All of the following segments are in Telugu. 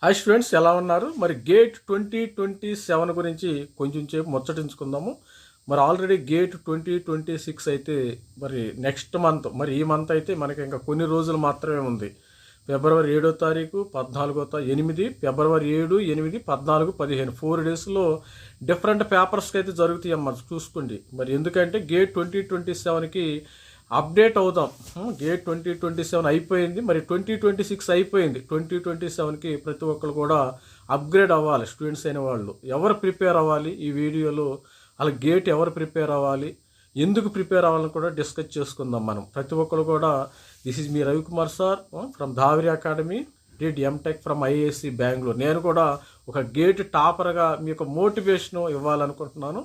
హాయ్ స్టూడెంట్స్, ఎలా ఉన్నారు? మరి గేట్ 2027 గురించి కొంచెం సేపు ముచ్చటించుకుందాము. మరి ఆల్రెడీ గేట్ 2026 అయితే మరి నెక్స్ట్ మంత్, మరి ఈ మంత్ అయితే మనకి ఇంకా కొన్ని రోజులు మాత్రమే ఉంది. ఫిబ్రవరి 7వ తారీఖు, 8 ఫిబ్రవరి 7, 8, 14, 15 4 డేస్లో డిఫరెంట్ పేపర్స్కి అయితే జరుగుతాయి అమ్మ, చూసుకోండి. మరి ఎందుకంటే గేట్ 2027కి అప్డేట్ అవుదాం. గేట్ 2027 అయిపోయింది, మరి 2026 అయిపోయింది. 2027కి ప్రతి ఒక్కరు కూడా అప్గ్రేడ్ అవ్వాలి. స్టూడెంట్స్ అయిన వాళ్ళు ఎవరు ప్రిపేర్ అవ్వాలి ఈ వీడియోలో, అలా గేట్ ఎవరు ప్రిపేర్ అవ్వాలి, ఎందుకు ప్రిపేర్ అవ్వాలని కూడా డిస్కస్ చేసుకుందాం మనం. ప్రతి ఒక్కరు కూడా this is me Ravikumar sir from Dhavari academy, did MTech from IISc Bengaluru. నేను కూడా ఒక గేట్ టాపర్గా మీకు మోటివేషన్ ఇవ్వాలనుకుంటున్నాను.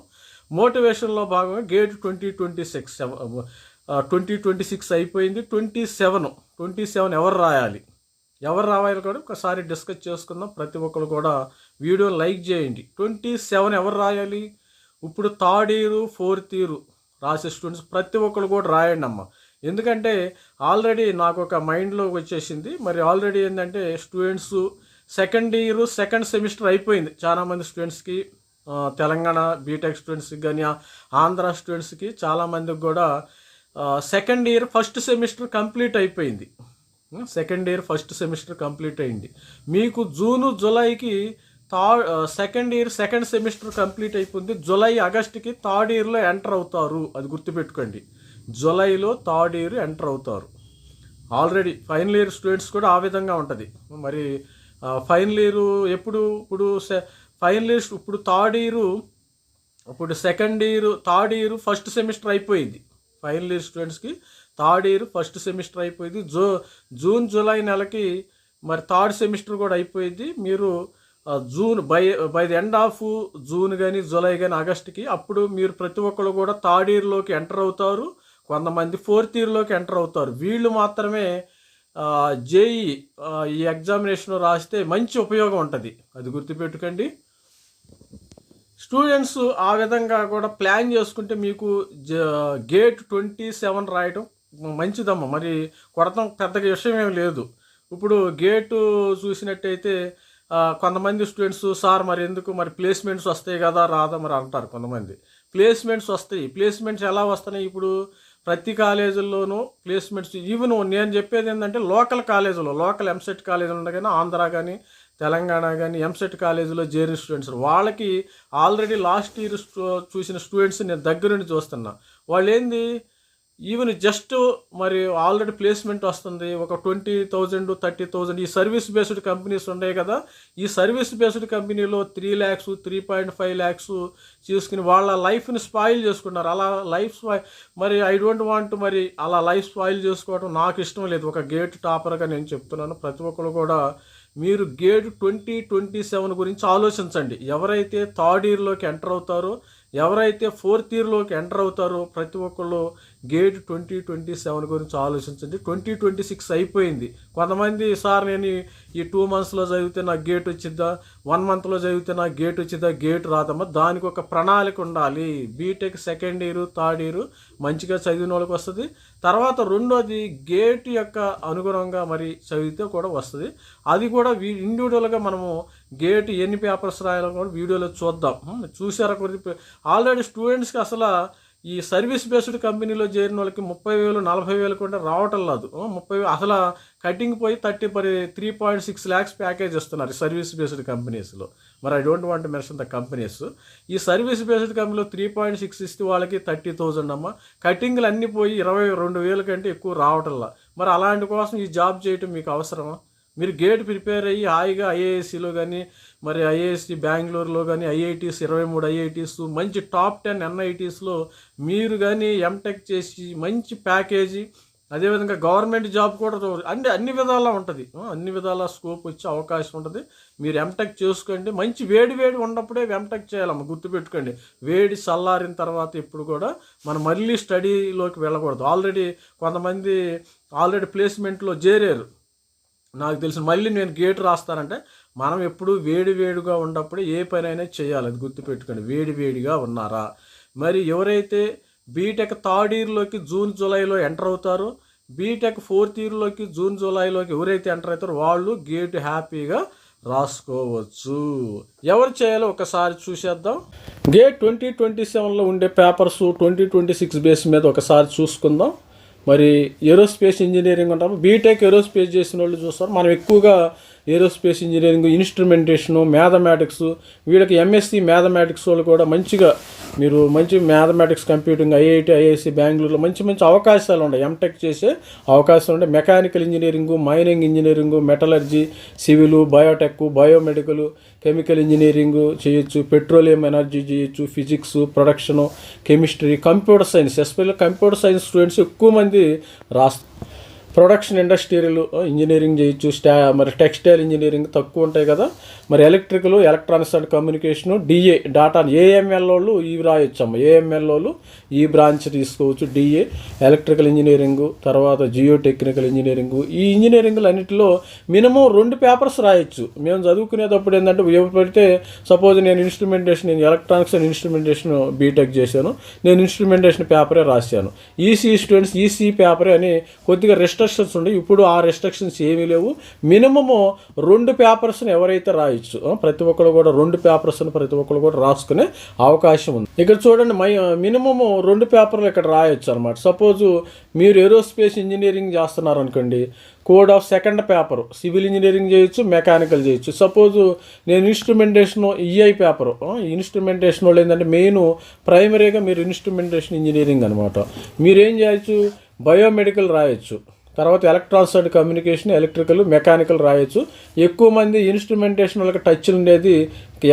మోటివేషన్లో భాగంగా గేట్ 2026 అయిపోయింది. 27 ఎవరు రాయాలి కూడా ఒకసారి డిస్కస్ చేసుకుందాం. ప్రతి ఒక్కరు కూడా వీడియోని లైక్ చేయండి. 27 ఎవరు రాయాలి? ఇప్పుడు థర్డ్ ఇయర్, ఫోర్త్ ఇయర్ రాసే స్టూడెంట్స్ ప్రతి ఒక్కరు కూడా రాయండి అమ్మ. ఎందుకంటే ఆల్రెడీ నాకు ఒక మైండ్లో వచ్చేసింది. మరి ఆల్రెడీ ఏంటంటే students second year second semester అయిపోయింది చాలామంది స్టూడెంట్స్కి. తెలంగాణ బీటెక్ స్టూడెంట్స్కి కానీ ఆంధ్ర స్టూడెంట్స్కి చాలామందికి కూడా second year first semester complete అయిపోయింది. కంప్లీట్ అయింది. మీకు జూను జూలైకి second year second semester complete అయిపోయింది. జూలై ఆగస్టుకి థర్డ్ ఇయర్లో ఎంటర్ అవుతారు. అది గుర్తుపెట్టుకోండి, జూలైలో థర్డ్ ఇయర్ ఎంటర్ అవుతారు. ఆల్రెడీ ఫైనల్ ఇయర్ స్టూడెంట్స్ కూడా ఆ విధంగా ఉంటుంది. మరి ఫైనల్ ఇయర్ ఇప్పుడు ఫైనల్ ఇయర్ ఇప్పుడు థర్డ్ ఇయర్, ఇప్పుడు second year third year first semester అయిపోయింది. ఫైనల్ ఇయర్ స్టూడెంట్స్కి థర్డ్ ఇయర్ ఫస్ట్ సెమిస్టర్ అయిపోయింది. జూన్ జూలై నెలకి మరి థర్డ్ సెమిస్టర్ కూడా అయిపోయింది. మీరు June by the end of June కానీ జూలై కానీ ఆగస్టుకి అప్పుడు మీరు ప్రతి ఒక్కరు కూడా థర్డ్ ఇయర్లోకి ఎంటర్ అవుతారు. కొంతమంది ఫోర్త్ ఇయర్లోకి ఎంటర్ అవుతారు. వీళ్ళు మాత్రమే జేఈ ఈ ఎగ్జామినేషన్ రాస్తే మంచి ఉపయోగం ఉంటుంది. అది గుర్తుపెట్టుకోండి. స్టూడెంట్స్ ఆ విధంగా కూడా ప్లాన్ చేసుకుంటే మీకు గేట్ 27 రాయడం మంచిదమ్మా. మరి కొడతాం పెద్దగా విషయం ఏమి లేదు. ఇప్పుడు గేటు చూసినట్టయితే కొంతమంది స్టూడెంట్స్ సార్ మరి ఎందుకు మరి ప్లేస్మెంట్స్ వస్తాయి కదా రాదా మరి అంటారు. కొంతమంది ప్లేస్మెంట్స్ వస్తాయి. ప్లేస్మెంట్స్ ఎలా వస్తున్నాయి? ఇప్పుడు ప్రతి కాలేజీల్లోనూ ప్లేస్మెంట్స్. ఈవెన్ నేను చెప్పేది ఏంటంటే లోకల్ కాలేజీలో, లోకల్ ఎంసెట్ కాలేజీలు ఉన్నాయి కానీ ఆంధ్ర కానీ తెలంగాణ కానీ ఎంసెట్ కాలేజీలో చేరిన స్టూడెంట్స్ వాళ్ళకి ఆల్రెడీ లాస్ట్ ఇయర్ చూసిన స్టూడెంట్స్ నేను దగ్గరుండి చూస్తున్నా. వాళ్ళు ఏంది ఈవెన్ జస్ట్ మరి ఆల్రెడీ ప్లేస్మెంట్ వస్తుంది ఒక 20,000 30,000. ఈ సర్వీస్ బేస్డ్ కంపెనీస్ ఉన్నాయి కదా, ఈ సర్వీస్ బేస్డ్ కంపెనీలో 3 lakhs 3.5 lakhs చేసుకుని వాళ్ళ లైఫ్ని స్పాయిల్ చేసుకున్నారు. అలా లైఫ్ మరి ఐ డోంట్ వాంట్ మరి అలా లైఫ్ స్పాయిల్ చేసుకోవడం నాకు ఇష్టం లేదు. ఒక గేట్ టాపర్గా నేను చెప్తున్నాను. ప్రతి ఒక్కరు కూడా మీరు గేట్ 2027 గురించి ఆలోచించండి. ఎవరైతే థర్డ్ ఇయర్లోకి ఎంటర్ అవుతారో, ఎవరైతే ఫోర్త్ ఇయర్లోకి ఎంటర్ అవుతారో ప్రతి ఒక్కళ్ళు గేట్ 2027 గురించి ఆలోచించండి. 2026 అయిపోయింది. కొంతమంది సార్ నేను ఈ 2 monthsలో చదివితే నాకు గేట్ వచ్చిద్దా, 1 monthలో చదివితే నాకు గేట్ వచ్చిద్దా? గేట్ రాదమ్మా. దానికి ఒక ప్రణాళిక ఉండాలి. BTech second year third year మంచిగా చదివిన వాళ్ళకి వస్తుంది. తర్వాత రెండోది గేట్ యొక్క అనుగుణంగా మరి చదివితే కూడా వస్తుంది. అది కూడా ఇండివిజువల్గా మనము గేట్ ఎన్ని పేపర్స్ రాయాలని కూడా వీడియోలో చూద్దాం. చూసారా? ఆల్రెడీ స్టూడెంట్స్కి అసలు ఈ సర్వీస్ బేస్డ్ కంపెనీలో చేరిన వాళ్ళకి 30,000 40,000 కూడా రావటం లేదు. 30,000 అసలు కటింగ్ పోయి 3.6 lakhs ప్యాకేజ్ ఇస్తున్నారు సర్వీస్ బేస్డ్ కంపెనీస్లో. మరి I don't want mention the companies. ఈ సర్వీస్ బేస్డ్ కంపెనీలో 3.6 ఇస్తే వాళ్ళకి 30,000 అమ్మ. కటింగ్లు అన్నీ పోయి 22,000 కంటే ఎక్కువ రావటంలా. మరి అలాంటి కోసం ఈ జాబ్ చేయటం మీకు అవసరమా? మీరు గేట్ ప్రిపేర్ అయ్యి హాయిగా ఐఏఎస్సిలో కానీ మరి ఐఏఎస్సి బెంగళూరులో కానీ ఐఐటీస్ 23 ఐఐటీస్ మంచి టాప్ 10 ఎన్ఐటీస్లో మీరు కానీ ఎంటెక్ చేసి మంచి ప్యాకేజీ, అదేవిధంగా గవర్నమెంట్ జాబ్ కూడా అన్ని విధాలా ఉంటుంది. అన్ని విధాల స్కోప్ వచ్చే అవకాశం ఉంటుంది. మీరు ఎంటెక్ చేసుకోండి. మంచి వేడి ఉన్నప్పుడే ఎంటెక్ చేయాలమ్మ, గుర్తుపెట్టుకోండి. వేడి చల్లారిన తర్వాత ఎప్పుడు కూడా మనం మళ్ళీ స్టడీలోకి వెళ్ళకూడదు. కొంతమంది ఆల్రెడీ ప్లేస్మెంట్లో చేరారు. నాకు తెలిసిన మళ్ళీ నేను గేట్ రాస్తానంటే మనం ఎప్పుడు వేడిగా ఉన్నప్పుడు ఏ పనైనా చేయాలి. అది గుర్తుపెట్టుకోండి. వేడిగా ఉన్నారా? మరి ఎవరైతే బీటెక్ థర్డ్ ఇయర్లోకి జూన్ జూలైలో ఎంటర్ అవుతారో, బీటెక్ ఫోర్త్ ఇయర్లోకి జూన్ జూలైలోకి ఎవరైతే ఎంటర్ అవుతారో వాళ్ళు గేట్ హ్యాపీగా రాసుకోవచ్చు. ఎవరు చేయాలో ఒకసారి చూసేద్దాం. గేట్ 2027లో ఉండే పేపర్స్ 2026 బేస్ మీద ఒకసారి చూసుకుందాం. మరి ఏరోస్పేస్ ఇంజనీరింగ్ ఉంటాము, బీటెక్ ఏరోస్పేస్ చేసిన వాళ్ళు చూస్తారు. మనం ఎక్కువగా ఏరోస్పేస్ ఇంజనీరింగ్, ఇన్స్ట్రుమెంటేషను, మ్యాథమెటిక్స్, వీళ్ళకి ఎంఎస్సి మ్యాథమెటిక్స్ వాళ్ళు కూడా మంచిగా మీరు మంచి మ్యాథమెటిక్స్, కంప్యూటింగ్, ఐఐటి, ఐఐసి బెంగళూరులో మంచి మంచి అవకాశాలు ఉన్నాయి. ఎంటెక్ చేసే అవకాశాలు ఉంటాయి. Mechanical engineering, mining engineering, metallurgy, civil, Biotech, biomedical, chemical engineering చేయొచ్చు, పెట్రోలియం ఎనర్జీ చేయొచ్చు, physics, production, chemistry, computer science, especially computer science students ఎక్కువ మంది ప్రొడక్షన్ ఇండస్ట్రియల్ ఇంజనీరింగ్ చేయొచ్చు. మరి టెక్స్టైల్ ఇంజనీరింగ్ తక్కువ ఉంటాయి కదా. మరి electrical, electronics and communication, DA data, AML వాళ్ళు ఇవి రాయొచ్చమ్మ. ఏఎంఎల్ వాళ్ళు ఈ బ్రాంచ్ తీసుకోవచ్చు. డిఏ ఎలక్ట్రికల్ ఇంజనీరింగు, తర్వాత జియో టెక్నికల్ ఇంజనీరింగు. ఈ ఇంజనీరింగ్లు అన్నింటిలో మినిమం 2 పేపర్స్ రాయొచ్చు. మేము చదువుకునేటప్పుడు ఏంటంటే ఎవరు పెడితే, సపోజ్ నేను ఎలక్ట్రానిక్స్ అండ్ ఇన్స్ట్రుమెంటేషన్ బీటెక్ చేశాను, నేను ఇన్స్ట్రుమెంటేషన్ పేపరే రాశాను. ఈసీ స్టూడెంట్స్ ఈసీ పేపరే అని కొద్దిగా రెస్ట్రిక్షన్స్ ఉండే. ఇప్పుడు ఆ రెస్ట్రిక్షన్స్ ఏమీ లేవు. మినిమము 2 పేపర్స్ని ఎవరైతే రాయొచ్చు, ప్రతి ఒక్కరు కూడా 2 పేపర్స్ని ప్రతి ఒక్కరు కూడా రాసుకునే అవకాశం ఉంది. ఇక్కడ చూడండి, మినిమము 2 పేపర్లు ఇక్కడ రాయొచ్చు అనమాట. సపోజు మీరు ఏరోస్పేస్ ఇంజనీరింగ్ చేస్తున్నారు అనుకోండి, code of second paper civil engineering చేయొచ్చు, మెకానికల్ చేయొచ్చు. సపోజు నేను ఇన్స్ట్రుమెంటేషన్ ఈఐ పేపరు, ఇన్స్ట్రుమెంటేషన్ వాళ్ళు ఏంటంటే మెయిన్ ప్రైమరీగా మీరు ఇన్స్ట్రుమెంటేషన్ ఇంజనీరింగ్ అనమాట. మీరేం చేయొచ్చు, బయోమెడికల్ రాయొచ్చు, తర్వాత electronics and communication, electrical, mechanical రాయొచ్చు. ఎక్కువ మంది ఇన్స్ట్రుమెంటేషన్ వాళ్ళకి టచ్ ఉండేది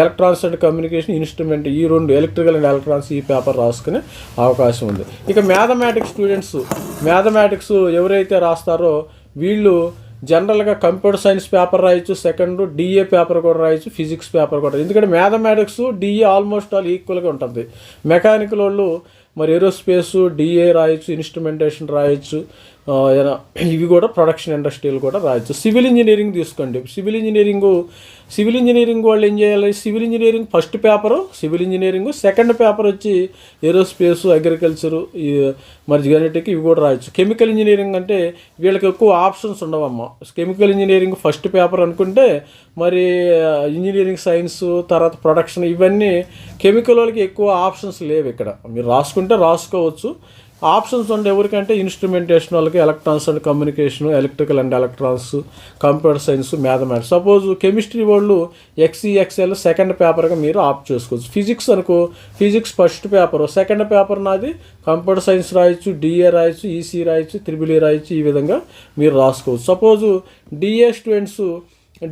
ఎలక్ట్రానిక్స్ అండ్ కమ్యూనికేషన్, ఇన్స్ట్రుమెంట్, ఈ 2 ఎలక్ట్రికల్ అండ్ ఎలక్ట్రానిక్స్ ఈ పేపర్ రాసుకునే అవకాశం ఉంది. ఇక మ్యాథమెటిక్స్ స్టూడెంట్స్, మ్యాథమెటిక్స్ ఎవరైతే రాస్తారో వీళ్ళు జనరల్గా కంప్యూటర్ సైన్స్ పేపర్ రాయొచ్చు, సెకండ్ డిఏ పేపర్ కూడా రాయొచ్చు, ఫిజిక్స్ పేపర్ కూడా. ఎందుకంటే మ్యాథమెటిక్స్ డిఏ ఆల్మోస్ట్ ఆల్ ఈక్వల్గా ఉంటుంది. మెకానికల్ వాళ్ళు మరి ఏరోస్పేస్ డిఏ రాయొచ్చు, ఇన్స్ట్రుమెంటేషన్ రాయొచ్చు, ఇవి కూడా ప్రొడక్షన్ ఇండస్ట్రీలు కూడా రాయొచ్చు. సివిల్ ఇంజనీరింగ్ తీసుకోండి. సివిల్ ఇంజనీరింగ్ వాళ్ళు ఏం చేయాలి, civil engineering first paper civil engineering, second paper వచ్చి ఏరోస్పేస్, అగ్రికల్చరు, మరి జెనెటిక్, ఇవి కూడా రాయొచ్చు. కెమికల్ ఇంజనీరింగ్ అంటే వీళ్ళకి ఎక్కువ ఆప్షన్స్ ఉండవమ్మ. కెమికల్ ఇంజనీరింగ్ ఫస్ట్ పేపర్ అనుకుంటే మరి ఇంజనీరింగ్ సైన్స్, తర్వాత ప్రొడక్షన్, ఇవన్నీ కెమికల్ వాళ్ళకి ఎక్కువ ఆప్షన్స్ లేవు. ఇక్కడ మీరు రాసుకుంటే రాసుకోవచ్చు. ఆప్షన్స్ ఉండే ఎవరికంటే ఇన్స్ట్రుమెంటేషన్ వాళ్ళకి, electronics and communication, electrical and electronics, computer science, mathematics. Suppose chemistry వాళ్ళు ఎక్స్ఈఎక్స్ఎల్ సెకండ్ పేపర్గా మీరు ఆప్ట్ చేసుకోవచ్చు. ఫిజిక్స్ అనుకో, physics first paper, second paper నాది కంప్యూటర్ సైన్స్ రాయొచ్చు, డిఏ రాయొచ్చు, ఈసీ రాయొచ్చు, త్రిబుల్ రాయొచ్చు. ఈ విధంగా మీరు రాసుకోవచ్చు. సపోజు డిఏ స్టూడెంట్స్,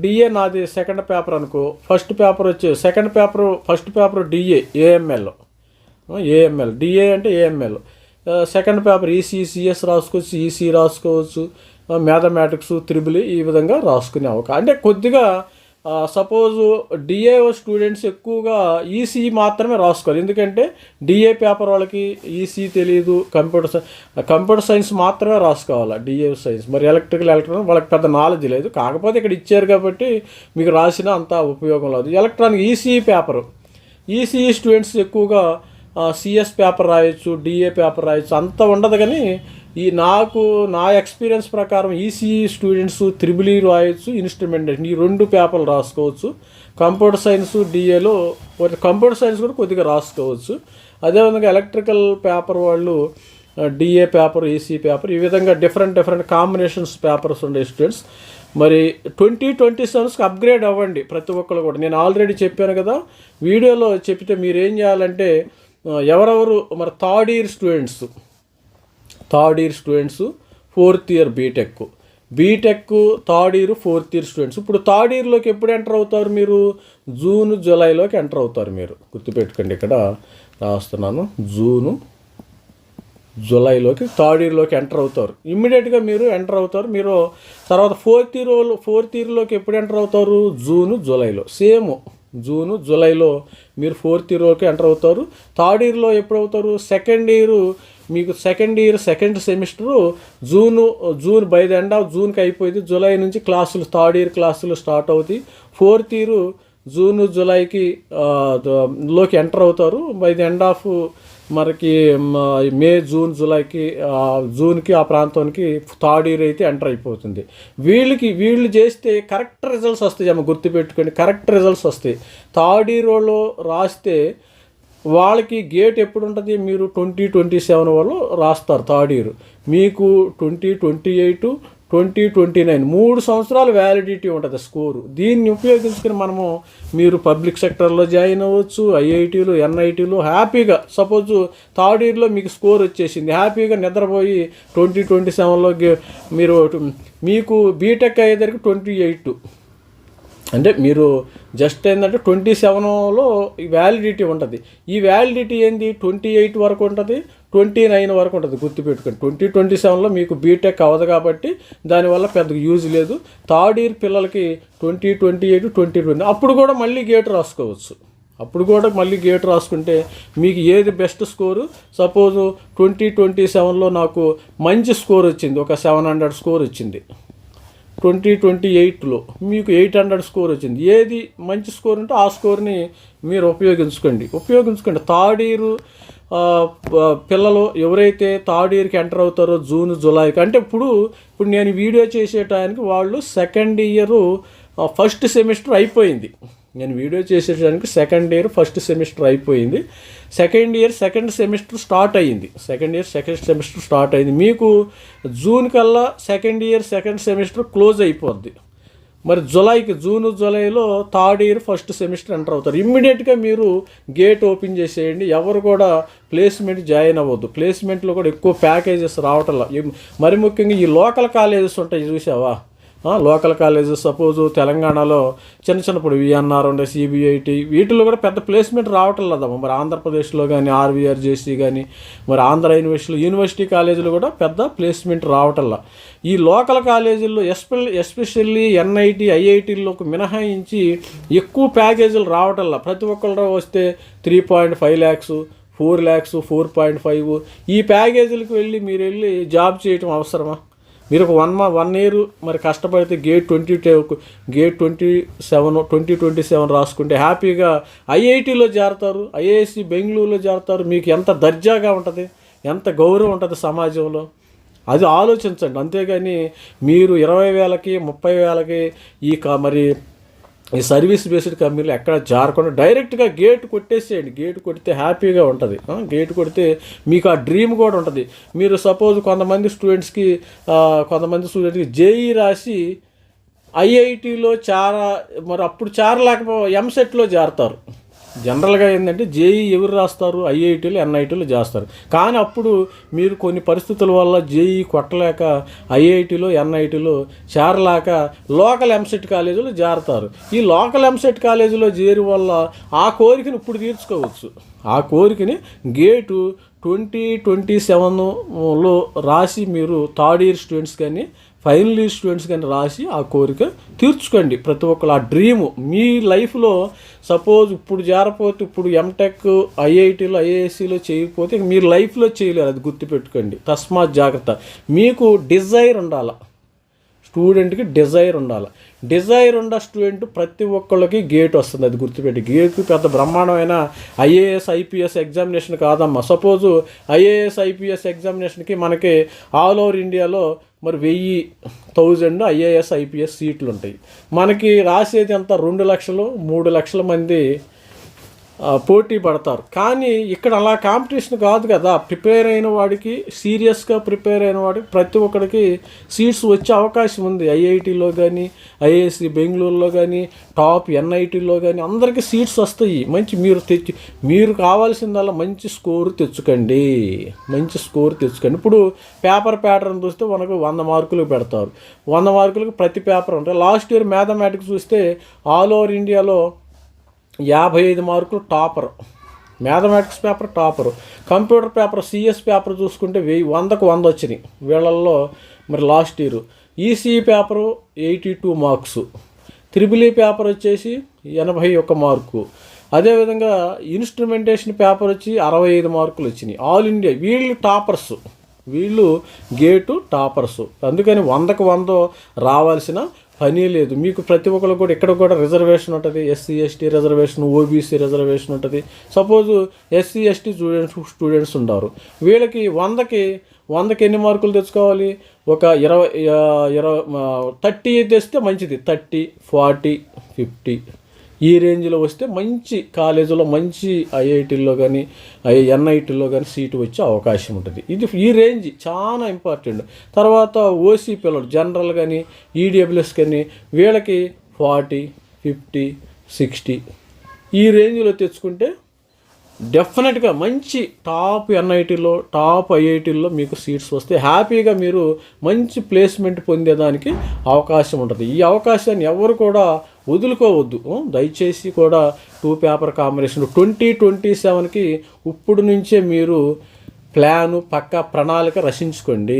డిఏ నాది సెకండ్ పేపర్ అనుకో, ఫస్ట్ పేపర్ వచ్చి second paper, first paper DA AML, DA అంటే AML. Second paper EC, CS రాసుకోవచ్చు, ఈసీ రాసుకోవచ్చు, మ్యాథమెటిక్స్, త్రిబుల్, ఈ విధంగా రాసుకునే అవకాశం. అంటే కొద్దిగా సపోజు డిఏ స్టూడెంట్స్ ఎక్కువగా ఈసీ మాత్రమే రాసుకోవాలి. ఎందుకంటే డిఏ పేపర్ వాళ్ళకి ఈసీ తెలియదు, కంప్యూటర్ సైన్స్ మాత్రమే రాసుకోవాలి, డిఏ సైన్స్. మరి ఎలక్ట్రానిక్ వాళ్ళకి పెద్ద నాలెడ్జ్ లేదు. కాకపోతే ఇక్కడ ఇచ్చారు కాబట్టి మీకు రాసిన అంత ఉపయోగం లేదు. Electronic EC paper, EC students ఎక్కువగా సిఎస్ పేపర్ రాయొచ్చు, డిఏ పేపర్ రాయొచ్చు, అంత ఉండదు. కానీ నా ఎక్స్పీరియన్స్ ప్రకారం ఈసీ స్టూడెంట్స్ త్రిబుల్ రాయొచ్చు, ఇన్స్ట్రుమెంటేషన్, ఈ 2 పేపర్లు రాసుకోవచ్చు. కంప్యూటర్ సైన్స్ డిఏలో కంప్యూటర్ సైన్స్ కూడా కొద్దిగా రాసుకోవచ్చు. అదేవిధంగా ఎలక్ట్రికల్ పేపర్ వాళ్ళు డిఏ పేపర్, ఈసీ పేపర్, ఈ విధంగా డిఫరెంట్ కాంబినేషన్స్ పేపర్స్ ఉండే స్టూడెంట్స్. మరి 2027కి అప్గ్రేడ్ అవ్వండి ప్రతి ఒక్కరు కూడా. నేను ఆల్రెడీ చెప్పాను కదా వీడియోలో, చెప్తే మీరు ఏం చేయాలంటే ఎవరెవరు మరి third year students, 4th year BTech third year, 4th year students. ఇప్పుడు థర్డ్ ఇయర్లోకి ఎప్పుడు ఎంటర్ అవుతారు మీరు, జూన్ జూలైలోకి ఎంటర్ అవుతారు. మీరు గుర్తుపెట్టుకోండి, ఇక్కడ రాస్తున్నాను, జూను జూలైలోకి థర్డ్ ఇయర్లోకి ఎంటర్ అవుతారు. ఇమ్మీడియట్గా మీరు ఎంటర్ అవుతారు. మీరు తర్వాత 4th ఇయర్లోకి ఎప్పుడు ఎంటర్ అవుతారు, జూను జూలైలో. సేమ్ జూను జూలైలో మీరు 4th ఇయర్లోకి ఎంటర్ అవుతారు. థర్డ్ ఇయర్లో ఎప్పుడు అవుతారు, సెకండ్ ఇయర్, మీకు second semester June by the end of జూన్కి అయిపోయింది. జూలై నుంచి క్లాసులు, థర్డ్ ఇయర్ క్లాసులు స్టార్ట్ అవుతాయి. 4th ఇయర్ జూన్ జూలైకి లోకి ఎంటర్ అవుతారు. బై ది ఎండ్ ఆఫ్ మనకి మే జూన్ జూలైకి జూన్కి ఆ ప్రాంతానికి థర్డ్ ఇయర్ అయితే ఎంటర్ అయిపోతుంది. వీళ్ళు చేస్తే కరెక్ట్ రిజల్ట్స్ వస్తాయి అమ్మ, గుర్తుపెట్టుకోండి, కరెక్ట్ రిజల్ట్స్ వస్తాయి. థర్డ్ ఇయర్లో రాస్తే వాళ్ళకి గేట్ ఎప్పుడు ఉంటుంది, మీరు 2027 వాళ్ళు రాస్తారు థర్డ్ ఇయర్, మీకు 2028 2029 3 సంవత్సరాలు వ్యాలిడిటీ ఉంటుంది స్కోరు. దీన్ని ఉపయోగించుకుని మీరు పబ్లిక్ సెక్టర్లో జాయిన్ అవ్వచ్చు, ఐఐటీలు ఎన్ఐటీలు హ్యాపీగా. సపోజ్ థర్డ్ ఇయర్లో మీకు స్కోర్ వచ్చేసింది, హ్యాపీగా నిద్రపోయి 2027లో మీకు బీటెక్ అయ్యేసరికి 28, అంటే మీరు జస్ట్ ఏంటంటే 27లో వ్యాలిడిటీ ఉంటుంది. ఈ వ్యాలిడిటీ ఏంది 28 వరకు ఉంటుంది, 29 వరకు ఉంటుంది, గుర్తుపెట్టుకోండి. 2027లో మీకు బీటెక్ అవ్వదు కాబట్టి దానివల్ల పెద్దగా యూజ్ లేదు. థర్డ్ ఇయర్ పిల్లలకి 2028 2020 అప్పుడు కూడా మళ్ళీ గేట్ రాసుకోవచ్చు. రాసుకుంటే మీకు ఏది బెస్ట్ స్కోరు, సపోజు 2027లో నాకు మంచి స్కోర్ వచ్చింది, ఒక 700 స్కోర్ వచ్చింది. 2028లో మీకు 800 స్కోర్ వచ్చింది. ఏది మంచి స్కోర్ ఉంటే ఆ స్కోర్ని మీరు ఉపయోగించుకోండి. థర్డ్ ఇయర్ పిల్లలు ఎవరైతే థర్డ్ ఇయర్కి ఎంటర్ అవుతారో జూన్ జూలైకి, అంటే ఇప్పుడు నేను వీడియో చేసేటానికి వాళ్ళు సెకండ్ ఇయర్ ఫస్ట్ సెమిస్టర్ అయిపోయింది. నేను వీడియో చేసేటానికి సెకండ్ ఇయర్ ఫస్ట్ సెమిస్టర్ అయిపోయింది, second year second semester start అయ్యింది. మీకు జూన్ కల్లా second year second semester close అయిపోద్ది. మరి జూన్ జూలైలో third year first semester enter అవుతారు. ఇమ్మీడియట్గా మీరు గేట్ ఓపెన్ చేసేయండి. ఎవరు కూడా ప్లేస్మెంట్ జాయిన్ అవ్వద్దు. ప్లేస్మెంట్లో కూడా ఎక్కువ ప్యాకేజెస్ రావటంలా. మరి ముఖ్యంగా ఈ లోకల్ కాలేజెస్ ఉంటాయి చూసావా, లోకల్ కాలేజెస్ సపోజు తెలంగాణలో చిన్న ఇప్పుడు విఎన్ఆర్ ఉండే, సిబిఐటి, వీటిల్లో కూడా పెద్ద ప్లేస్మెంట్ రావటం లేదమ్మా. మరి ఆంధ్రప్రదేశ్లో కానీ ఆర్వీఆర్ జేసీ కానీ మరి ఆంధ్ర యూనివర్సిటీ కాలేజీలు కూడా పెద్ద ప్లేస్మెంట్ రావటంలా. ఈ లోకల్ కాలేజీల్లో ఎస్పెషల్లీ ఎన్ఐటి ఐఐటీల్లోకి మినహాయించి ఎక్కువ ప్యాకేజీలు రావటంలా. ప్రతి ఒక్కళ్ళు వస్తే 3.5 lakhs 4 lakhs 4.5 ఈ ప్యాకేజీలకు మీరు వెళ్ళి జాబ్ చేయటం అవసరమా? మీరు ఒక 1 year మరి కష్టపడితే గేట్ 2027 రాసుకుంటే హ్యాపీగా ఐఐటీలో చేరతారు, ఐఐఎస్సి బెంగళూరులో చేరతారు. మీకు ఎంత దర్జాగా ఉంటుంది, ఎంత గౌరవం ఉంటుంది సమాజంలో, అది ఆలోచించండి. అంతేగాని మీరు 20,000కి 30,000కి ఈ సర్వీస్ బేస్డ్ కంపెనీలు ఎక్కడ జారకుండా డైరెక్ట్గా గేట్ కొట్టేసేయండి. గేట్ కొడితే హ్యాపీగా ఉంటుంది. గేట్ కొడితే మీకు ఆ డ్రీమ్ కూడా ఉంటుంది. మీరు సపోజ్ కొంతమంది స్టూడెంట్స్కి జేఈ రాసి ఐఐటీలో మరి అప్పుడు ఎంసెట్లో చేరతారు. జనరల్గా ఏంటంటే జేఈ ఎవరు రాస్తారు, ఐఐటీలు ఎన్ఐటీలు చేస్తారు. కానీ అప్పుడు మీరు కొన్ని పరిస్థితుల వల్ల జేఈ కొట్టలేక ఐఐటీలో ఎన్ఐటీలో చేరలేక లోకల్ ఎంసెట్ కాలేజీలో చేరతారు. ఈ లోకల్ ఎంసెట్ కాలేజీలో చేరి వల్ల ఆ కోరికను ఇప్పుడు తీర్చుకోవచ్చు. ఆ కోరికని గేటు 2027లో రాసి మీరు థర్డ్ ఇయర్ స్టూడెంట్స్ కానీ ఫైనల్ ఇయర్ స్టూడెంట్స్ కానీ రాసి ఆ కోరిక తీర్చుకోండి. ప్రతి ఒక్కరు ఆ డ్రీము మీ లైఫ్లో సపోజ్ ఇప్పుడు జారపోతే, ఇప్పుడు ఎంటెక్ ఐఐటీలో ఐఏఎస్సిలో చేయకపోతే మీరు లైఫ్లో చేయలేరు. అది గుర్తుపెట్టుకోండి. తస్మాత్ జాగ్రత్త. మీకు డిజైర్ ఉండాలి, స్టూడెంట్కి డిజైర్ ఉండాలి. డిజైర్ ఉన్న స్టూడెంట్ ప్రతి ఒక్కళ్ళకి గేట్ వస్తుంది. అది గుర్తుపెట్టి. గేట్కి పెద్ద బ్రహ్మాండమైన ఐఏఎస్ ఐపీఎస్ ఎగ్జామినేషన్ కాదమ్మా. సపోజు ఐఏఎస్ ఐపీఎస్ ఎగ్జామినేషన్కి మనకి ఆల్ ఓవర్ ఇండియాలో మరి 1,000 ఐఏఎస్ ఐపీఎస్ సీట్లు ఉంటాయి. మనకి రాసేది అంతా 2 లక్షలు 3 లక్షల మంది పోటీ పడతారు. కానీ ఇక్కడ అలా కాంపిటీషన్ కాదు కదా. ప్రిపేర్ అయిన వాడికి, సీరియస్గా ప్రిపేర్ అయిన వాడికి ప్రతి ఒక్కడికి సీట్స్ వచ్చే అవకాశం ఉంది. ఐఐటీలో కానీ, ఐఐఎస్సి బెంగళూరులో కానీ, టాప్ ఎన్ఐటీలో కానీ అందరికీ సీట్స్ వస్తాయి. మీరు కావాల్సిందల్లా మంచి స్కోర్ తెచ్చుకోండి. ఇప్పుడు పేపర్ ప్యాటర్న్ చూస్తే మనకు 100 మార్కులు పెడతారు. 100 మార్కులకు ప్రతి పేపర్ ఉంటాయి. లాస్ట్ ఇయర్ మ్యాథమెటిక్స్ చూస్తే ఆల్ ఓవర్ ఇండియాలో 55 మార్కులు topper, mathematics paper topper. Computer paper CS paper చూసుకుంటే 100కు 100 వచ్చినాయి వీళ్ళల్లో. మరి last year ECE paper 82 marks, triple E paper వచ్చేసి 81 మార్కు, అదేవిధంగా ఇన్స్ట్రుమెంటేషన్ పేపర్ వచ్చి 65 మార్కులు వచ్చినాయి. ఆల్ ఇండియా వీళ్ళు గేటు టాపర్సు. అందుకని 100కు 100 రావాల్సిన పని లేదు. మీకు ప్రతి ఒక్కరు కూడా ఇక్కడ కూడా రిజర్వేషన్ ఉంటుంది. SC ST reservation, OBC reservation ఉంటుంది. సపోజు ఎస్సీ ఎస్టీ స్టూడెంట్స్ ఉంటారు. వీళ్ళకి 100కి ఎన్ని మార్కులు తెచ్చుకోవాలి? ఒక 30 తెస్తే మంచిది. 30, 40, 50 ఈ రేంజ్లో వస్తే మంచి కాలేజీలో, మంచి ఐఐటీల్లో కానీ ఎన్ఐటీల్లో కానీ సీటు వచ్చే అవకాశం ఉంటుంది. ఈ రేంజ్ చాలా ఇంపార్టెంట్. తర్వాత ఓసీ పిల్లలు జనరల్ కానీ ఈడబ్ల్యూఎస్ కానీ వీళ్ళకి 40, 50, 60 ఈ రేంజ్లో తెచ్చుకుంటే డెఫినెట్గా మంచి టాప్ ఎన్ఐటీలో, టాప్ ఐఐటీల్లో మీకు సీట్స్ వస్తే హ్యాపీగా మీరు మంచి ప్లేస్మెంట్ పొందేదానికి అవకాశం ఉంటుంది. ఈ అవకాశాన్ని ఎవరు కూడా వదులుకోవద్దు. దయచేసి కూడా 2 పేపర్ కాంబినేషన్ 2027కి ఇప్పుడు నుంచే మీరు ప్లాను పక్కా ప్రణాళిక రచించుకోండి.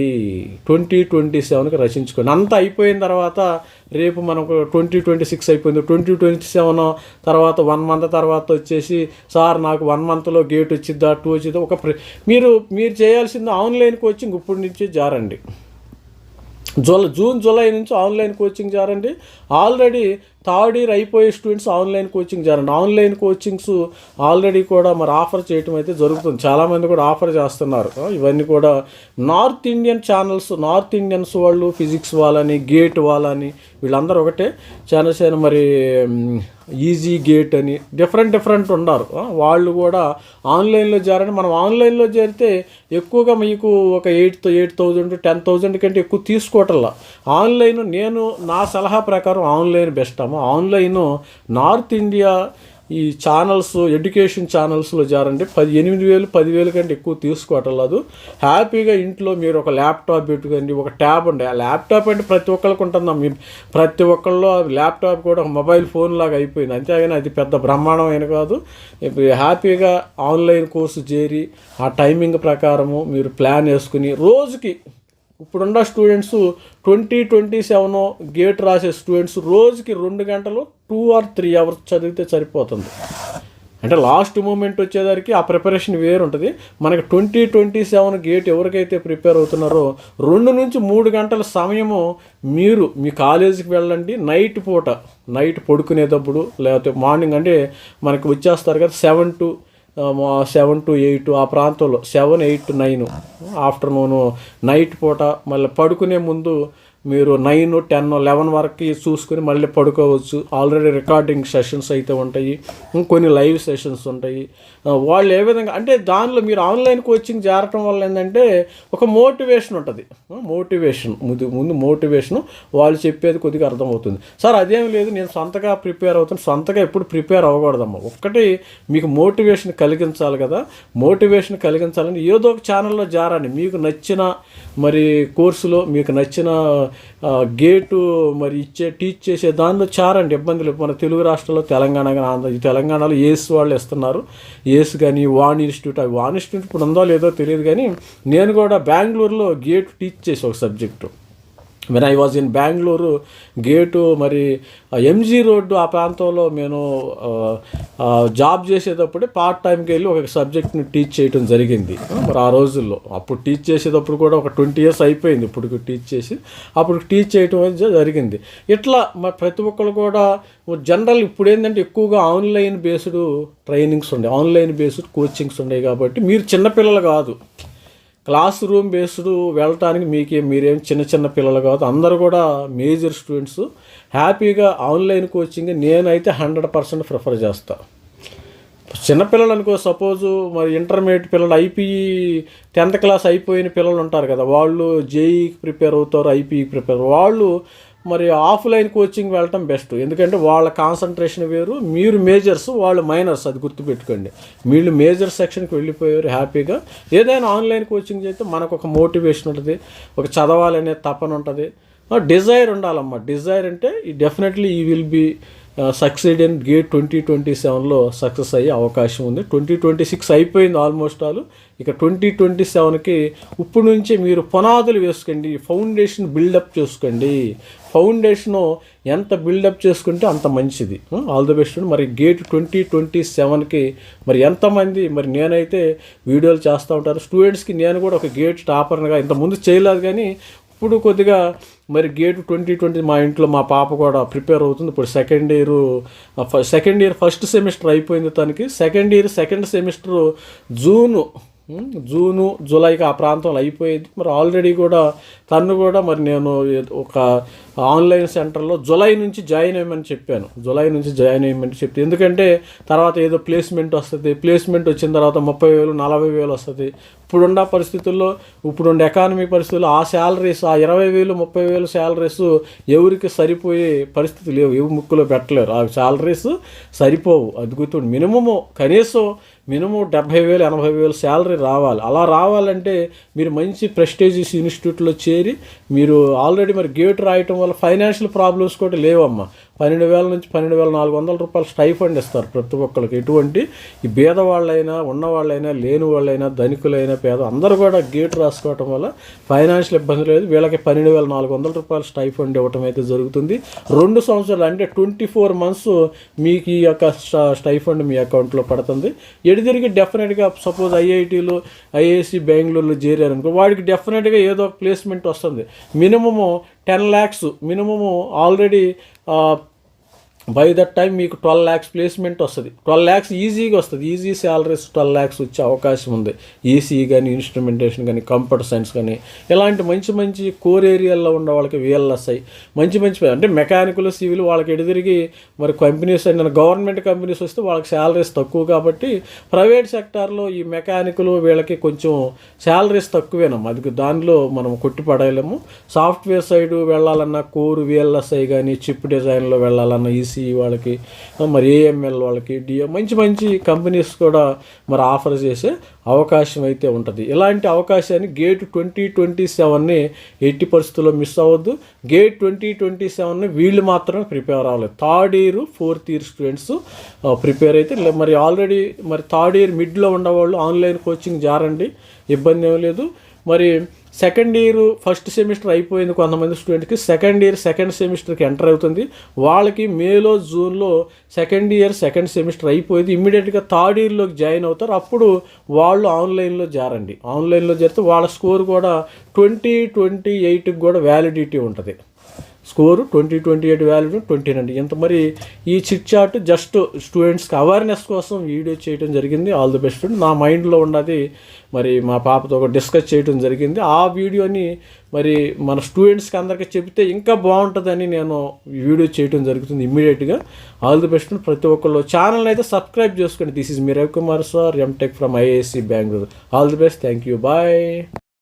2027కి రచించుకోండి. అంతా అయిపోయిన తర్వాత రేపు మనకు 2026 అయిపోయింది. 2027 తర్వాత 1 మంత్ తర్వాత వచ్చేసి సార్ నాకు 1 మంత్లో గేట్ వచ్చిద్దా 2 వచ్చిద్దా మీరు చేయాల్సింది ఆన్లైన్ కోచింగ్ ఇప్పటి నుంచి జారండి. జూన్ జూలై నుంచి ఆన్లైన్ కోచింగ్ జారండి. ఆల్రెడీ 3rd ఇయర్ అయిపోయే స్టూడెంట్స్ ఆన్లైన్ కోచింగ్ జారండి. ఆన్లైన్ కోచింగ్స్ ఆల్రెడీ కూడా మరి ఆఫర్ చేయటం అయితే జరుగుతుంది. చాలామంది కూడా ఆఫర్ చేస్తున్నారు. ఇవన్నీ కూడా నార్త్ ఇండియన్స్ వాళ్ళు, ఫిజిక్స్ వాళ్ళని, గేట్ వాళ్ళని వీళ్ళందరూ ఒకటే చాలా మరి ఈజీ గేట్ అని డిఫరెంట్ ఉన్నారు. వాళ్ళు కూడా ఆన్లైన్లో చేరండి. మనం ఆన్లైన్లో చేరితే ఎక్కువగా మీకు ఒక 8,000 10,000 కంటే ఎక్కువ తీసుకోవటంలా. ఆన్లైన్ నా సలహా ప్రకారం ఆన్లైన్ బెస్ట్ అమ్మ. ఆన్లైన్ నార్త్ ఇండియా ఈ ఛానల్స్, ఎడ్యుకేషన్ ఛానల్స్లో జారండి. 8,000 10,000 కంటే ఎక్కువ తీసుకోవటం లేదు. హ్యాపీగా ఇంట్లో మీరు ఒక ల్యాప్టాప్ పెట్టుకోండి, ఒక ట్యాబ్ ఉండే. ఆ ల్యాప్టాప్ అంటే ప్రతి ఒక్కరికి ఉంటుందా? ప్రతి ఒక్కళ్ళు ల్యాప్టాప్ కూడా ఒక మొబైల్ ఫోన్ లాగా అయిపోయింది. అంతేగాని అది పెద్ద బ్రహ్మాండమైన కాదు. హ్యాపీగా ఆన్లైన్ కోర్సు చేరి ఆ టైమింగ్ ప్రకారము మీరు ప్లాన్ వేసుకుని రోజుకి ఇప్పుడున్న స్టూడెంట్స్ 2027 గేట్ రాసే స్టూడెంట్స్ రోజుకి 2 గంటలు 2 or 3 hours చదివితే సరిపోతుంది. అంటే లాస్ట్ మూమెంట్ వచ్చేసరికి ఆ ప్రిపరేషన్ వేరు ఉంటుంది. మనకి 2027 గేట్ ఎవరికైతే ప్రిపేర్ అవుతున్నారో 2 నుంచి 3 గంటల సమయము మీరు మీ కాలేజీకి వెళ్ళండి. నైట్ పడుకునేటప్పుడు లేకపోతే మార్నింగ్ అంటే మనకి వచ్చేస్తారు కదా 7 to 8 ఆ ప్రాంతంలో 7, 8, 9 ఆఫ్టర్నూను నైట్ పూట మళ్ళీ పడుకునే ముందు మీరు 9, 10, 11 వరకు చూసుకుని మళ్ళీ పడుకోవచ్చు. ఆల్రెడీ రికార్డింగ్ సెషన్స్ అయితే ఉంటాయి, కొన్ని లైవ్ సెషన్స్ ఉంటాయి. వాళ్ళు ఏ విధంగా అంటే దానిలో మీరు ఆన్లైన్ కోచింగ్ చేరటం వల్ల ఏంటంటే ఒక మోటివేషన్ ఉంటుంది. ముందు మోటివేషను వాళ్ళు చెప్పేది కొద్దిగా అర్థమవుతుంది. సార్ అదేం లేదు నేను సొంతగా ప్రిపేర్ అవుతాను. సొంతగా ఎప్పుడు ప్రిపేర్ అవ్వకూడదమ్మా. ఒక్కటి మీకు మోటివేషన్ కలిగించాలి కదా. మోటివేషన్ కలిగించాలని ఏదో ఒక ఛానల్లో జారండి. మీకు నచ్చిన మరి కోర్సులో మీకు నచ్చిన గేటు మరి టీచ్ చేసే దానిలో చారండి. ఇబ్బందులు మన తెలుగు రాష్ట్రాల్లో తెలంగాణ కానీ ఆంధ్ర, తెలంగాణలో ఏస్ వాళ్ళు ఇస్తున్నారు. ఏస్ కానీ వాన్ ఇన్స్టిట్యూట్ ఇప్పుడు ఉందో లేదో తెలియదు కానీ నేను కూడా బెంగళూరులో గేట్ టీచ్ చేసి ఒక subject. When I was in Bengaluru gate మరి ఎంజీ రోడ్డు ఆ ప్రాంతంలో నేను జాబ్ చేసేటప్పుడే పార్ట్ టైంకి వెళ్ళి ఒక సబ్జెక్ట్ని టీచ్ చేయడం జరిగింది. మరి ఆ రోజుల్లో అప్పుడు టీచ్ చేసేటప్పుడు కూడా ఒక 20 years అయిపోయింది ఇప్పుడు టీచ్ చేసి. అప్పుడు టీచ్ చేయటం జరిగింది. ఇట్లా మరి ప్రతి ఒక్కరు కూడా జనరల్ ఇప్పుడు ఏంటంటే ఎక్కువగా ఆన్లైన్ బేస్డ్ ట్రైనింగ్స్ ఉండే, ఆన్లైన్ బేస్డ్ కోచింగ్స్ ఉన్నాయి. కాబట్టి మీరు చిన్నపిల్లలు కాదు, క్లాస్ రూమ్ బేస్డ్ వెళ్ళటానికి మీరేం చిన్న పిల్లలు కాదు, అందరూ కూడా మేజర్ స్టూడెంట్స్. హ్యాపీగా ఆన్లైన్ కోచింగ్ నేనైతే 100% ప్రిఫర్ చేస్తాను. చిన్నపిల్లలు అనుకో, సపోజు మరి ఇంటర్మీడియట్ పిల్లలు, ఐపీఈ 10th class అయిపోయిన పిల్లలు ఉంటారు కదా, వాళ్ళు జేఈకి ప్రిపేర్ అవుతారు, ఐపీఈకి ప్రిపేర్, వాళ్ళు మరి ఆఫ్లైన్ కోచింగ్ వెళ్ళటం బెస్ట్. ఎందుకంటే వాళ్ళ కాన్సన్ట్రేషన్ వేరు, మీరు మేజర్స్, వాళ్ళు మైనర్స్, అది గుర్తుపెట్టుకోండి. వీళ్ళు మేజర్ సెక్షన్కి వెళ్ళిపోయారు. హ్యాపీగా ఏదైనా ఆన్లైన్ కోచింగ్ చేస్తే మనకు ఒక మోటివేషన్ ఉంటుంది, ఒక చదవాలనే తపన ఉంటుంది, డిజైర్ ఉండాలమ్మా. డిజైర్ అంటే definitely he will be succeed in GATE 2027లో సక్సెస్ అయ్యే అవకాశం ఉంది. 2026 అయిపోయింది ఆల్మోస్ట్ ఆల్. ఇక 2027కి ఇప్పుడు నుంచే మీరు పునాదులు వేసుకోండి, ఫౌండేషన్ బిల్డప్ చేసుకోండి. ఫౌండేషను ఎంత బిల్డప్ చేసుకుంటే అంత మంచిది. All the best. మరి గేట్ 2027కి మరి ఎంతమంది, మరి నేనైతే వీడియోలు చేస్తూ ఉంటాను స్టూడెంట్స్కి. నేను కూడా ఒక గేట్ టాపర్గా ఇంతకుముందు చేయలేదు కానీ ఇప్పుడు కొద్దిగా మరి గేట్ 2020 మా ఇంట్లో మా పాప కూడా ప్రిపేర్ అవుతుంది. ఇప్పుడు సెకండ్ ఇయర్ ఫస్ట్ సెమిస్టర్ అయిపోయింది తనకి. Second year second semester June జూలైకి ఆ ప్రాంతంలో అయిపోయింది. మరి ఆల్రెడీ కూడా తను కూడా మరి నేను ఒక ఆన్లైన్ సెంటర్లో జూలై నుంచి జాయిన్ అయ్యమని చెప్తే, ఎందుకంటే తర్వాత ఏదో ప్లేస్మెంట్ వస్తుంది, ప్లేస్మెంట్ వచ్చిన తర్వాత 30,000 40,000 వస్తుంది. ఇప్పుడుండే ఎకానమీ పరిస్థితుల్లో ఆ శాలరీస్, ఆ 20,000 30,000 శాలరీస్ ఎవరికి సరిపోయే పరిస్థితి లేవు, ఎవరు ముక్కులో పెట్టలేరు. ఆ శాలరీస్ సరిపోవు. అది గుర్తుండి కనీసం 70,000 80,000 శాలరీ రావాలి. అలా రావాలంటే మీరు మంచి ప్రెస్టీజియస్ ఇన్స్టిట్యూట్లో చేరి మీరు ఆల్రెడీ మరి గేట్ రాయటం వల్ల ఫైనాన్షియల్ ప్రాబ్లమ్స్ కూడా లేవమ్మా. 12,000 నుంచి 12,400 రూపాయలు స్టైఫండ్ ఇస్తారు ప్రతి ఒక్కరికి. ఎటువంటి ఈ పేదవాళ్ళైనా, ఉన్నవాళ్ళైనా, లేని వాళ్ళైనా, ధనికులైనా, పేద అందరూ కూడా గేట్ రాసుకోవటం వల్ల ఫైనాన్షియల్ ఇబ్బంది లేదు. వీళ్ళకి 12,400 రూపాయలు స్టైఫండ్ ఇవ్వటం అయితే జరుగుతుంది. 2 సంవత్సరాలు అంటే 24 months మీకు ఈ యొక్క స్టైఫండ్ మీ అకౌంట్లో పడుతుంది. ఎడిదిరిగి డెఫినెట్గా సపోజ్ ఐఐటీలు, ఐఐసి బెంగళూరులో చేరారనుకో, వాడికి డెఫినెట్గా ఏదో ఒక ప్లేస్మెంట్ వస్తుంది. Minimum 10 lakhs minimum already by that time మీకు 12 lakhs ప్లేస్మెంట్ వస్తుంది. 12 lakhs ఈజీగా వస్తుంది. ఈజీ శాలరీస్ 12 lakhs వచ్చే అవకాశం ఉంది. ఈసీ కానీ, ఇన్స్ట్రుమెంటేషన్ కానీ, కంప్యూటర్ సైన్స్ కానీ, ఇలాంటి మంచి కోర్ ఏరియాల్లో ఉన్న వాళ్ళకి VLSI మంచి అంటే మెకానికల్, సివిల్ వాళ్ళకి ఎదురిగి మరి కంపెనీస్ అయిన గవర్నమెంట్ కంపెనీస్ వస్తే వాళ్ళకి శాలరీస్ తక్కువ కాబట్టి ప్రైవేట్ సెక్టార్లో ఈ మెకానికల్ వీళ్ళకి కొంచెం శాలరీస్ తక్కువేనమ్మా. అది దానిలో మనం కొట్టిపడలేము. సాఫ్ట్వేర్ సైడ్ వెళ్ళాలన్నా కోర్ VLSI కానీ, చిప్ డిజైన్లో వెళ్ళాలన్నా ఈసీ వాళ్ళకి, మరి AML వాళ్ళకి, డిఓ మంచి కంపెనీస్ కూడా మరి ఆఫర్ చేసే అవకాశం అయితే ఉంటుంది. ఇలాంటి అవకాశాన్ని గేట్ 2027ని ఎట్టి పరిస్థితుల్లో మిస్ అవ్వద్దు. గేట్ 2027ని వీళ్ళు మాత్రమే ప్రిపేర్ అవ్వలేదు. 3rd year 4th year students prepare అయితే మరి ఆల్రెడీ మరి 3rd year మిడ్లో ఉండేవాళ్ళు ఆన్లైన్ కోచింగ్ జారండి, ఇబ్బంది ఏమీ లేదు. మరి సెకండ్ ఇయర్ ఫస్ట్ సెమిస్టర్ అయిపోయింది కొంతమంది స్టూడెంట్కి, సెకండ్ ఇయర్ సెకండ్ సెమిస్టర్కి ఎంటర్ అవుతుంది. వాళ్ళకి మేలో జూన్లో సెకండ్ ఇయర్ సెకండ్ సెమిస్టర్ అయిపోయింది. ఇమ్మీడియట్గా 3rd yearలోకి జాయిన్ అవుతారు. అప్పుడు వాళ్ళు ఆన్లైన్లో జారండి. ఆన్లైన్లో చేరితే వాళ్ళ స్కోర్ కూడా 2028కి కూడా వ్యాలిడిటీ ఉంటుంది. Score 2028 validity 2020. ఇంత మరి ఈ చిట్ చాట్ జస్ట్ స్టూడెంట్స్కి అవేర్నెస్ కోసం వీడియో చేయడం జరిగింది. All the best. నా మైండ్లో ఉన్నది మరి మా పాపతో ఒక డిస్కస్ చేయడం జరిగింది. ఆ వీడియోని మరి మన స్టూడెంట్స్కి అందరికీ చెప్తే ఇంకా బాగుంటుందని నేను వీడియో చేయడం జరుగుతుంది ఇమ్మీడియట్గా. All the best. ప్రతి ఒక్కళ్ళు ఛానల్ని అయితే సబ్స్క్రైబ్ చేసుకోండి. This is me Ravikumar sir, MTech from IISc Bengaluru. All the best. Thank you. Bye.